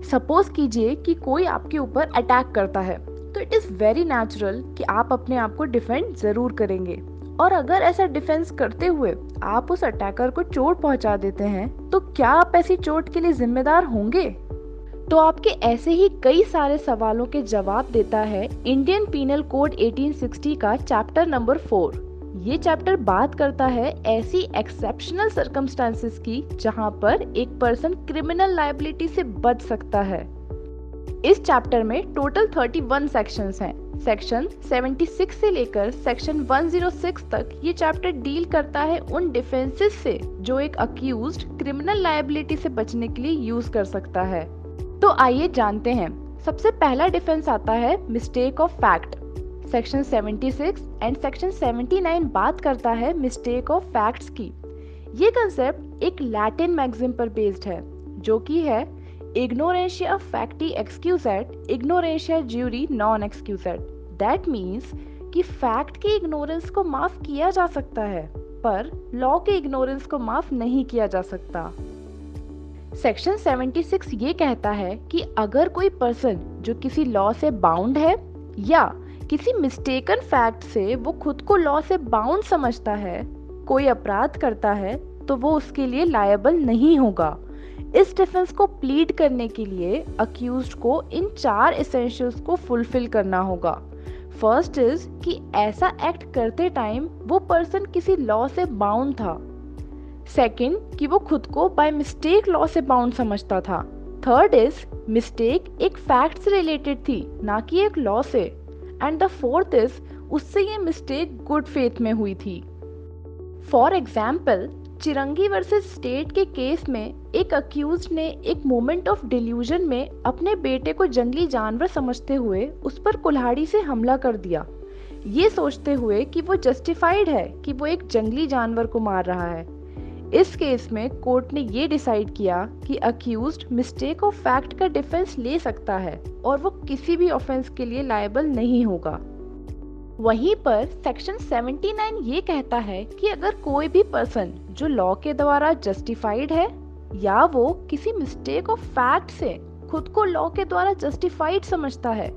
Suppose कीजिए कि कोई आपके ऊपर अटैक करता है, तो इट इज़ वेरी नेचुरल कि आप अपने आप को डिफेंड ज़रूर करेंगे। और अगर ऐसा डिफेंस करते हुए आप उस अटैकर को चोट पहुंचा देते हैं, तो क्या आप ऐसी चोट के लिए जिम्मेदार होंगे? तो आपके ऐसे ही कई सारे सवालों के जवाब देता है इंडियन पीनल कोड 1860 का चैप्टर नंबर 4। ये चैप्टर बात करता है ऐसी एक्सेप्शनल सर्कमस्टांसेस की जहां पर एक पर्सन क्रिमिनल लायबिलिटी से बच सकता है। इस चैप्टर में टोटल 31 सेक्शंस हैं। सेक्शन 76 से लेकर सेक्शन 106 तक ये चैप्टर डील करता है उन डिफेंसेस से जो एक अक्यूज्ड क्रिमिनल लायबिलिटी से बचने के लिए यूज कर सकता है। तो आइए जानते हैं। सबसे पहला डिफेंस आता है mistake of fact. Section 76 and section 79 बात करता है मिस्टेक ऑफ फैक्ट्स की। ये कंसेप्ट एक लैटिन मैक्सिम पर बेस्ड है, जो कि है ignorantia facti excusat, ignorantia juri non excusat। That means कि फैक्ट के इग्नोरेंस को माफ किया जा सकता है, पर लॉ के इग्नोरेंस को माफ नहीं किया जा सकता। सेक्शन 76 ये कहता है कि अगर कोई पर्सन जो किसी लॉ से बाउंड है या किसी मिस्टेकन फैक्ट से वो खुद को लॉ से बाउंड समझता है, कोई अपराध करता है, तो वो उसके लिए लायबल नहीं होगा। इस डिफेंस को प्लीड करने के लिए अक्यूज्ड को इन 4 एसेंशियल्स को फुलफिल करना होगा। फर्स्ट इज कि ऐसा एक्ट करते टाइम वो पर्सन किसी लॉ से बाउंड था। सेकंड कि वो खुद को बाय मिस्टेक लॉ से बाउंड समझता था। थर्ड इज मिस्टेक एक फैक्ट से रिलेटेड थी, ना कि एक लॉ से। एंड द फोर्थ इज उससे ये मिस्टेक गुड फेथ में हुई थी। फॉर एग्जाम्पल, चिरंगी वर्सेस स्टेट के केस में एक अक्यूज्ड ने एक मोमेंट ऑफ डिल्यूजन में अपने बेटे को जंगली जानवर समझते हुए उस पर कुल्हाड़ी से हमला कर दिया, ये सोचते हुए कि वो जस्टिफाइड है कि वो एक जंगली जानवर को मार रहा है। इस केस में कोर्ट ने ये डिसाइड किया कि अक्यूज्ड मिस्टेक ऑफ फैक्ट का डिफेंस ले सकता है और वो किसी भी ऑफेंस के लिए लायबल नहीं होगा। वहीं पर सेक्शन 79 ये कहता है कि अगर कोई भी पर्सन जो लॉ के द्वारा जस्टिफाइड है या वो किसी मिस्टेक ऑफ फैक्ट से खुद को लॉ के द्वारा जस्टिफाइड समझता है,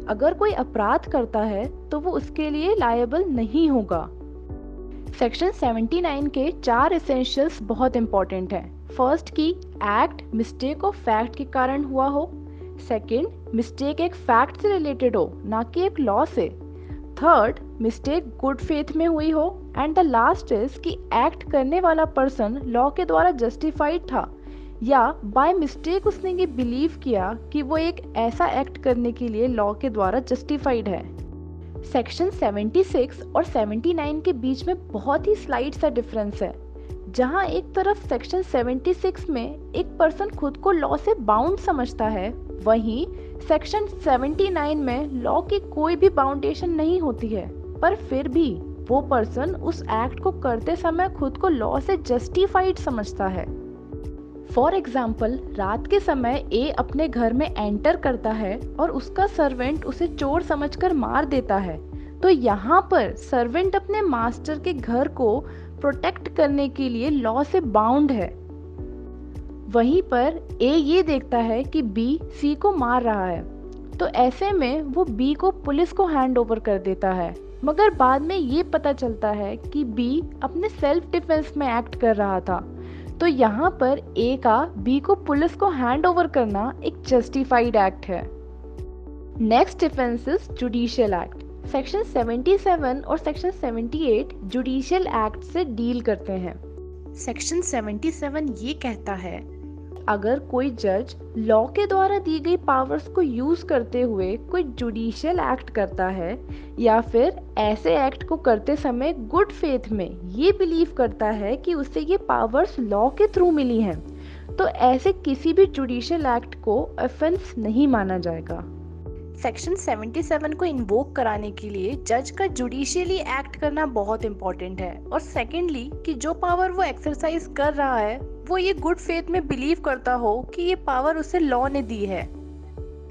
अगर कोई अपराध करता है तो वो उसके लिए लायबल नहीं होगा। सेक्शन 79 के 4 एसेंशियल्स बहुत इंपॉर्टेंट हैं। फर्स्ट की एक्ट मिस्टेक ऑफ फैक्ट के कारण हुआ हो। सेकंड, मिस्टेक एक फैक्ट से रिलेटेड हो, ना कि एक लॉ से। थर्ड, मिस्टेक गुड फेथ में हुई हो। एंड द लास्ट इज कि एक्ट करने वाला पर्सन लॉ के द्वारा जस्टिफाइड था या बाय मिस्टेक उसने ये बिलीव किया कि वो एक ऐसा एक्ट करने के लिए लॉ के द्वारा जस्टिफाइड है। सेक्शन 76 और 79 के बीच में बहुत ही स्लाइड सा डिफरेंस है। जहां एक तरफ सेक्शन 76 में एक पर्सन खुद को लॉ से बाउंड समझता है, वहीं सेक्शन 79 में लॉ की कोई भी बाउंडेशन नहीं होती है, पर फिर भी वो पर्सन उस एक्ट को करते समय खुद को लॉ से जस्टिफाइड समझता है। फॉर एग्जाम्पल, रात के समय ए अपने घर में एंटर करता है और उसका सर्वेंट उसे चोर समझकर मार देता है, तो यहाँ पर सर्वेंट अपने मास्टर के घर को प्रोटेक्ट करने के लिए लॉ से बाउंड है। वहीं पर ए ये देखता है कि बी सी को मार रहा है, तो ऐसे में वो बी को पुलिस को हैंड ओवर कर देता है, मगर बाद में ये पता चलता है कि बी अपने सेल्फ डिफेंस में एक्ट कर रहा था। तो यहाँ पर ए का बी को पुलिस को हैंड ओवर करना एक जस्टिफाइड एक्ट है। Next defence is judicial act. Section 77 और सेक्शन 78 जुडिशियल एक्ट से डील करते हैं। सेक्शन 77 ये कहता है, अगर कोई जज लॉ के द्वारा दी गई पावर्स को यूज करते हुए कोई जुडिशियल एक्ट करता है या फिर ऐसे एक्ट को करते समय गुड फेथ में ये बिलीव करता है कि उसे ये पावर्स लॉ के थ्रू मिली हैं, तो ऐसे किसी भी जुडिशियल एक्ट को ऑफेंस नहीं माना जाएगा। सेक्शन 77 को इन्वोक कराने के लिए जज का जुडिशियली एक्ट करना बहुत इंपॉर्टेंट है, और सेकेंडली कि जो पावर वो एक्सरसाइज कर रहा है वो ये गुड फेथ में बिलीव करता हो कि ये पावर उसे लॉ ने दी है।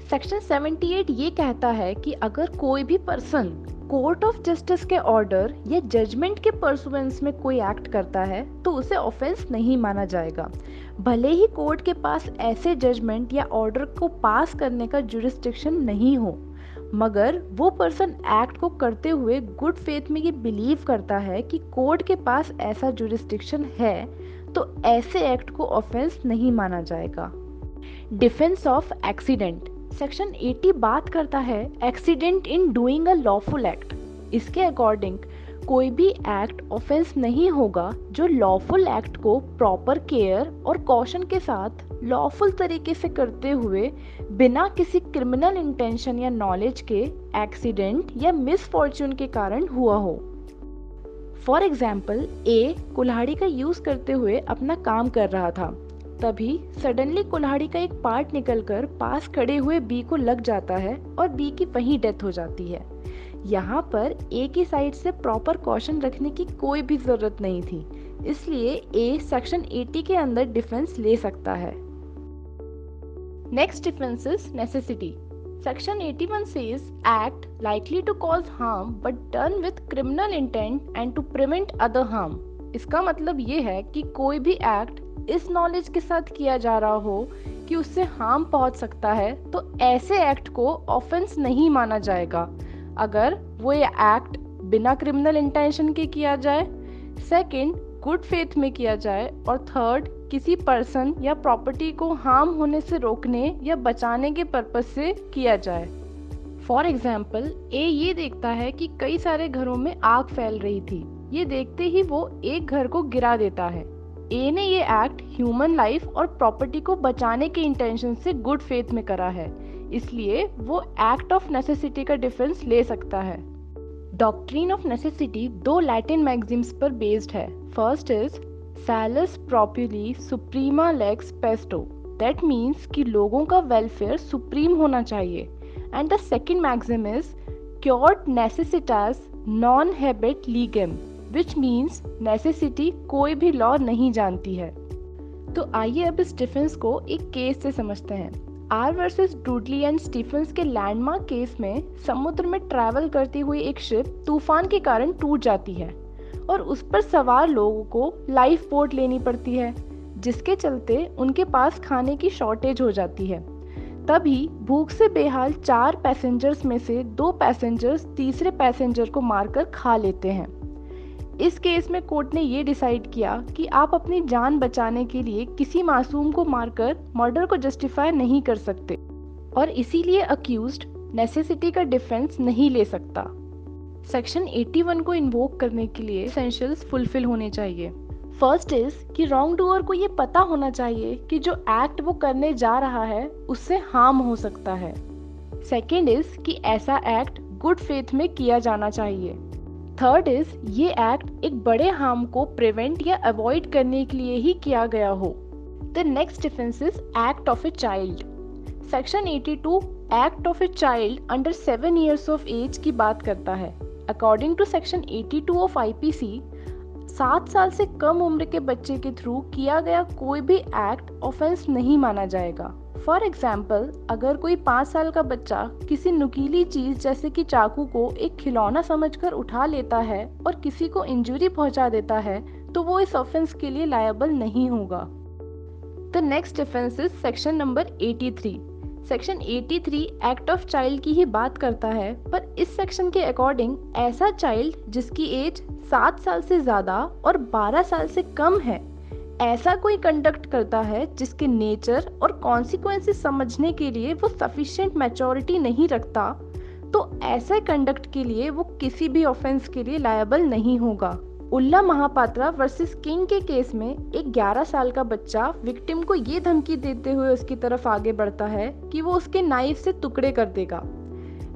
सेक्शन 78 ये कहता है कि अगर कोई भी पर्सन कोर्ट ऑफ जस्टिस के ऑर्डर या जजमेंट के परसुएंस में कोई एक्ट करता है तो उसे ऑफेंस नहीं माना जाएगा, भले ही कोर्ट के पास ऐसे जजमेंट या ऑर्डर को पास करने का जुरिस्डिक्शन नहीं हो, मगर वो पर्सन एक्ट को करते हुए गुड फेथ में ये बिलीव करता है कि कोर्ट के पास ऐसा जुरिस्डिक्शन है, तो ऐसे एक्ट को ऑफेंस नहीं माना जाएगा। Defence of accident. सेक्शन 80 बात करता है accident in doing a lawful act. इसके अकॉर्डिंग कोई भी एक्ट ऑफेंस नहीं होगा जो लॉफुल एक्ट को प्रॉपर केयर और कॉशन के साथ लॉफुल तरीके से करते हुए बिना किसी क्रिमिनल इंटेंशन या नॉलेज के एक्सीडेंट या मिसफॉर्च्यून के कारण हुआ हो। फॉर एग्जाम्पल, ए कुल्हाड़ी का यूज करते हुए अपना काम कर रहा था, तभी सडनली कुल्हाड़ी का एक पार्ट निकलकर पास खड़े हुए बी को लग जाता है और बी की वहीं डेथ हो जाती है। यहाँ पर ए की साइड से प्रॉपर कॉशन रखने की कोई भी जरूरत नहीं थी, इसलिए ए सेक्शन 80 के अंदर डिफेंस ले सकता है। Next defence is necessity. Section 81 says act likely to cause harm but done with criminal intent and to prevent other harm। इसका मतलब ये है कि कोई भी एक्ट इस नॉलेज के साथ किया जा रहा हो कि उससे हार्म पहुंच सकता है, तो ऐसे एक्ट को ऑफेंस नहीं माना जाएगा अगर वो ये एक्ट बिना क्रिमिनल इंटेंशन के किया जाए, सेकंड गुड फेथ में किया जाए, और थर्ड किसी पर्सन या प्रॉपर्टी को हार्म होने से रोकने या बचाने के पर्पस से किया जाए। फॉर एग्जाम्पल, ए ये देखता है कि कई सारे घरों में आग फैल रही थी। ये देखते ही वो एक घर को गिरा देता है। ए ने ये एक्ट ह्यूमन लाइफ और प्रॉपर्टी को बचाने के इंटेंशन से गुड फेथ में करा है, इसलिए वो एक्ट ऑफ नेसेसिटी का डिफेंस ले सकता है। डॉक्ट्रिन ऑफ नेसेसिटी दो लैटिन मैगजिम्स पर बेस्ड है। First is salus populi suprema lex esto, that means कि लोगों का वेलफेयर सुप्रीम होना चाहिए, and the second maxim is quod necessitas non habet legem, which means necessity कोई भी लॉ नहीं जानती है। तो आइए अब इस डिफेंस को एक केस से समझते हैं। आर वर्सेस डूडली एंड स्टीफन्स के लैंडमार्क केस में समुद्र में ट्रैवल करती हुई एक शिप तूफान के कारण टूट जाती है और उस पर सवार लोगों को लाइफ बोट लेनी पड़ती है, जिसके चलते उनके पास खाने की शॉर्टेज हो जाती है। तभी भूख से बेहाल 4 पैसेंजर्स में से 2 पैसेंजर्स तीसरे पैसेंजर को मारकर खा लेते हैं। इस केस में कोर्ट ने ये डिसाइड किया कि आप अपनी जान बचाने के लिए किसी मासूम को मारकर मर्डर को जस्टिफाई नहीं कर सकते, और इसीलिए अक्यूज्ड नेसेसिटी का डिफेंस नहीं ले सकता। सेक्शन 81 को इन्वोक करने के लिए एसेंशियल्स फुलफिल होने चाहिए। फर्स्ट इज कि रॉन्ग डूअर को ये पता होना चाहिए कि जो एक्ट वो करने जा रहा है उससे हार्म हो सकता है। सेकेंड इज कि ऐसा एक्ट गुड फेथ में किया जाना चाहिए। थर्ड इज ये एक्ट एक बड़े हार्म को प्रिवेंट या अवॉइड करने के लिए ही किया गया हो। The next defence is act of a child. Section 82 act of a child under 7 years of age की बात करता है। According to section 82 of IPC, 7 साल से कम उम्र के बच्चे के थ्रू किया गया कोई भी एक्ट ऑफेंस नहीं माना जाएगा। फॉर एग्जाम्पल, अगर कोई 5 साल का बच्चा किसी नुकीली चीज जैसे कि चाकू को एक खिलौना समझकर उठा लेता है और किसी को इंजरी पहुंचा देता है, तो वो इस ऑफेंस के लिए लायबल नहीं होगा। The next defence is section number 83। Section 83 act of child की ही बात करता है, पर इस सेक्शन के अकॉर्डिंग ऐसा चाइल्ड जिसकी एज 7 साल से ज्यादा और 12 साल से कम है, ऐसा कोई कंडक्ट करता है जिसके नेचर और कॉन्सिक्वेंसेस समझने के लिए वो सफिशिएंट मैच्योरिटी नहीं रखता, तो ऐसे कंडक्ट के लिए वो किसी भी ऑफेंस के लिए लायबल नहीं होगा। उल्ला महापात्रा वर्सेस किंग के केस में एक 11 साल का बच्चा विक्टिम को ये धमकी देते हुए उसकी तरफ आगे बढ़ता है कि वो उसके नाइफ से टुकड़े कर देगा।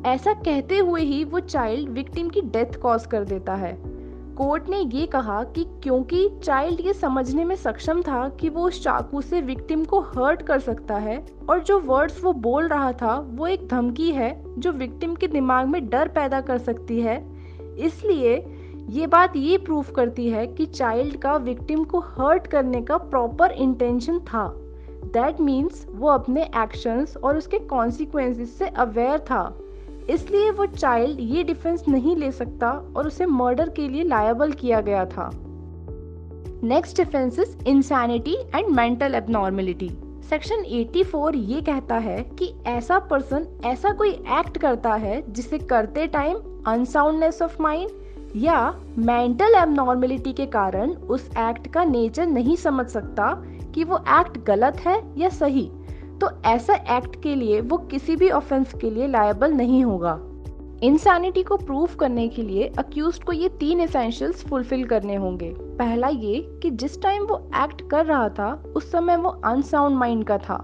ऐसा कहते हुए ही वो चाइल्ड विक्टिम की डेथ कॉज कर देता है। कोर्ट ने ये कहा कि क्योंकि चाइल्ड ये समझने में सक्षम था कि वो उस चाकू से विक्टिम को हर्ट कर सकता है और जो वर्ड्स वो बोल रहा था वो एक धमकी है जो विक्टिम के दिमाग में डर पैदा कर सकती है, इसलिए ये बात ये प्रूव करती है कि चाइल्ड का विक्टिम को हर्ट करने का प्रॉपर इंटेंशन था। दैट मीन्स वो अपने एक्शंस और उसके कॉन्सिक्वेंसेस से अवेयर था, इसलिए वो चाइल्ड ये डिफेंस नहीं ले सकता और उसे मर्डर के लिए लायबल किया गया था। Next defence is insanity and mental abnormality. Section 84 ये कहता है कि ऐसा पर्सन ऐसा कोई एक्ट करता है जिसे करते टाइम अनसाउंडनेस ऑफ माइंड या मेंटल एबनॉर्मलिटी के कारण उस एक्ट का नेचर नहीं समझ सकता कि वो एक्ट गलत है या सही, तो ऐसा एक्ट के लिए वो किसी भी ऑफेंस के लिए लायबल नहीं होगा। इंसैनिटी को प्रूव करने के लिए अक्यूज्ड को ये 3 एसेंशियल्स फुलफिल करने होंगे। पहला ये कि जिस टाइम वो एक्ट कर रहा था उस समय वो अनसाउंड माइंड का था।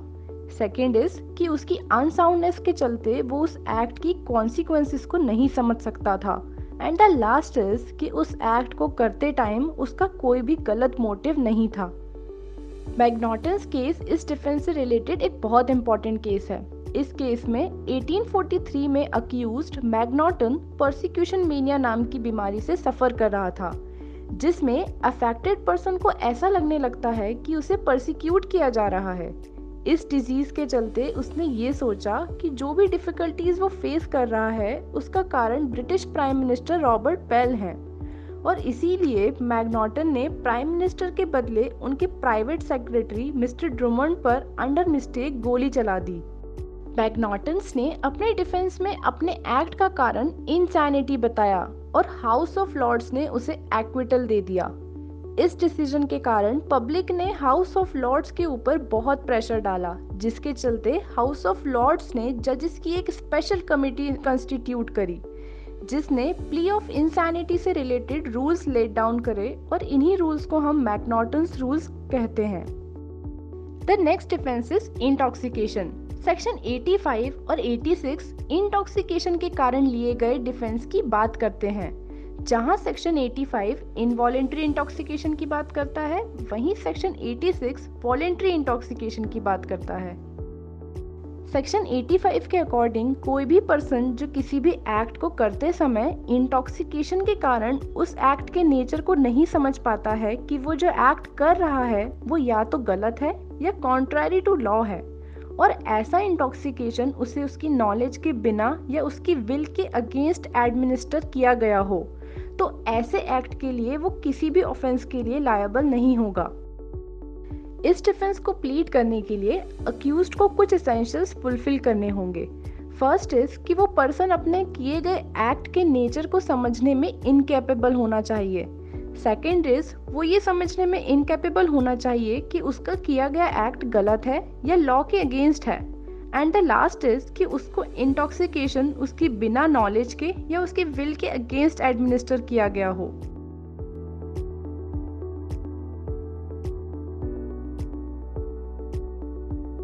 सेकेंड इज कि उसकी अनसाउंडनेस के चलते वो उस एक्ट की कॉन्सिक्वेंसेस को नहीं समझ सकता था। एंड द लास्ट इज कि उस एक्ट को करते टाइम उसका कोई भी गलत मोटिव नहीं था। मैकनॉटन्स केस इस डिफेंस से रिलेटेड एक बहुत इंपॉर्टेंट केस है। इस केस में 1843 में अक्यूज्ड मैकनॉटन परसिक्यूशन मेनिया नाम की बीमारी से सफर कर रहा था, जिसमें अफेक्टेड पर्सन को ऐसा लगने लगता है कि उसे परसिक्यूट किया जा रहा है। इस डिजीज के चलते उसने ये सोचा कि जो भी डिफिकल्टीज वो फेस कर रहा है उसका कारण ब्रिटिश प्राइम मिनिस्टर रॉबर्ट पेल हैं, और इसीलिए मैकनॉटन ने प्राइम मिनिस्टर के बदले उनके प्राइवेट सेक्रेटरी मिस्टर ड्रुमंड पर अंडर मिस्टेक गोली चला दी। मैकनॉटन्स ने अपने डिफेंस में अपने एक्ट का कारण इंसैनिटी बताया और हाउस ऑफ लॉर्ड्स ने उसे एक्विटल दे दिया। इस डिसीजन के कारण पब्लिक ने हाउस ऑफ लॉर्ड्स के ऊपर बहुत प्रेशर डाला, जिसके चलते हाउस ऑफ लॉर्ड्स ने जजेस की एक स्पेशल कमेटी कंस्टिट्यूट करी, जिसने प्ली ऑफ इंसैनिटी से रिलेटेड रूल्स लेट डाउन करे, और इन्हीं रूल्स को हम मैकनॉटन्स रूल्स कहते हैं। The next defence is intoxication. Section 85 और 86 इंटॉक्सिकेशन के कारण लिए गए डिफेंस की बात करते हैं। जहां सेक्शन 85 इनवॉलेंट्री इंटॉक्सिकेशन की बात करता है, वहीं सेक्शन 86 वॉलेंट्री इंटॉक्सिकेशन की बात करता है। सेक्शन 85 के अकॉर्डिंग कोई भी पर्सन जो किसी भी एक्ट को करते समय इंटॉक्सिकेशन के कारण उस एक्ट के नेचर को नहीं समझ पाता है कि वो जो एक्ट कर रहा है वो या तो गलत है या कॉन्ट्रैरी टू लॉ है, और ऐसा इंटॉक्सिकेशन उसे उसकी नॉलेज के बिना या उसकी विल के अगेंस्ट एडमिनिस्टर किया गया हो, तो ऐसे एक्ट के लिए वो किसी भी ऑफेंस के लिए लायबल नहीं होगा। इस डिफेंस को प्लीड करने के लिए अक्यूज्ड को कुछ एसेंशियल्स फुलफिल करने होंगे। फर्स्ट इज कि वो पर्सन अपने किए गए एक्ट के नेचर को समझने में इनकैपेबल होना चाहिए। सेकेंड इज वो ये समझने में इनकैपेबल होना चाहिए कि उसका किया गया एक्ट गलत है या लॉ के अगेंस्ट है। एंड द लास्ट इज कि उसको इंटॉक्सिकेशन उसकी बिना नॉलेज के या उसके विल के अगेंस्ट एडमिनिस्टर किया गया हो।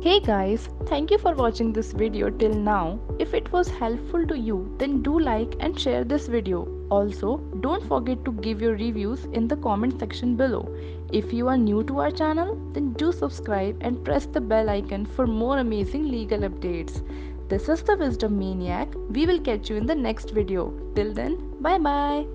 Hey guys, thank you for watching this video till now. If it was helpful to you, then do like and share this video. Also, don't forget to give your reviews in the comment section below. If you are new to our channel, then do subscribe and press the bell icon for more amazing legal updates. This is the Wisdom Maniac. We will catch you in the next video. Till then, bye bye.